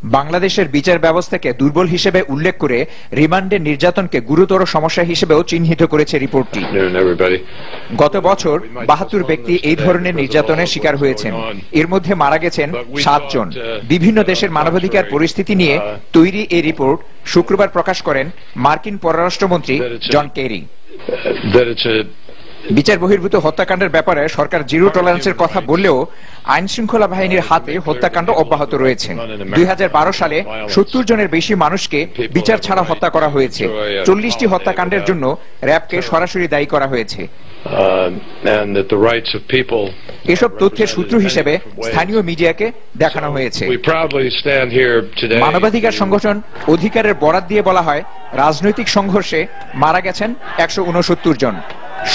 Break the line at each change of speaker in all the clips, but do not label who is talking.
বাংলাদেশের বিচার ব্যবস্থাকে দুর্বল হিসেবে উল্লেখ করে রিমান্ডে নির্যাতনকে গুরুতর সমস্যা হিসেবেও চিহ্নিত করেছে রিপোর্টটি। গত বছর ৭২ ব্যক্তি এই ধরনের নির্যাতনের শিকার হয়েছেন। এর মধ্যে মারা গেছেন ৭ জন। বিভিন্ন দেশের মানবাধিকার পরিস্থিতি নিয়ে তৈরি এই রিপোর্ট শুক্রবার প্রকাশ করেন মার্কিন পররাষ্ট্রমন্ত্রী জন কেরি। বিচার বহির্ভূত হত্যাকাণ্ডের ব্যাপারে সরকার জিরো টলারেন্সের কথা বললেও আইন শৃঙ্খলা বাহিনীর হাতে হত্যাকাণ্ড অব্যাহত রয়েছে। ২০১২ সালে ৭০ জনের বেশি মানুষকে বিচার ছাড়া হত্যা করা হয়েছে। ৪০টি হত্যাকাণ্ডের জন্য র্যাবকে সরাসরি দায়ী করা হয়েছে। এসব তথ্যের সূত্র হিসেবে স্থানীয় মিডিয়াকে দেখানো হয়েছে। মানবাধিকার সংগঠন অধিকারের বরাত দিয়ে বলা হয়, রাজনৈতিক সংঘর্ষে মারা গেছেন ১৬৯ জন।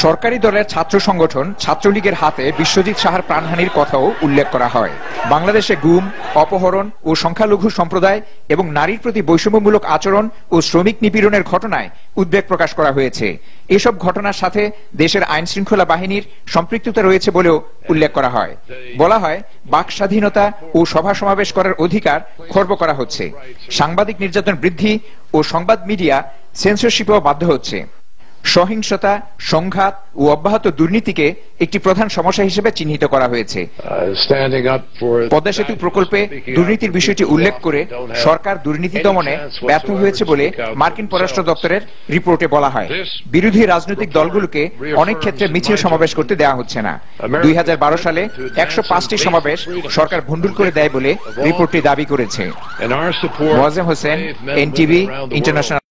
সরকারি দলের ছাত্র সংগঠন ছাত্রলীগের হাতে বিশ্বজিৎ সাহার প্রাণহানির কথাও উল্লেখ করা হয়। বাংলাদেশে গুম, অপহরণ ও সংখ্যালঘু সম্প্রদায় এবং নারীর প্রতি বৈষম্যমূলক আচরণ ও শ্রমিক নিপীড়নের ঘটনায় উদ্বেগ প্রকাশ করা হয়েছে। এসব ঘটনার সাথে দেশের আইন শৃঙ্খলা বাহিনীর সম্পৃক্ততা রয়েছে বলেও উল্লেখ করা হয়। বলা হয়, বাক স্বাধীনতা ও সভা সমাবেশ করার অধিকার খর্ব করা হচ্ছে। সাংবাদিক নির্যাতন বৃদ্ধি ও সংবাদ মিডিয়া সেন্সরশিপেও বাধ্য হচ্ছে। সহিংসতা, সংঘাত ও অব্যাহত দুর্নীতিকে একটি প্রধান সমস্যা হিসেবে চিহ্নিত করা হয়েছে। পদ্মা সেতু প্রকল্পে দুর্নীতির বিষয়টি উল্লেখ করে সরকার দুর্নীতি দমনে ব্যর্থ হয়েছে বলে মার্কিন পররাষ্ট্র দপ্তরের রিপোর্টে বলা হয়। বিরোধী রাজনৈতিক দলগুলোকে অনেক ক্ষেত্রে মিছিল সমাবেশ করতে দেওয়া হচ্ছে না। ২০১২ সালে ১০৫টি সমাবেশ সরকার ভণ্ডুল করে দেয় বলে রিপোর্টটি দাবি করেছে। Moazzem Hossain, NTV international.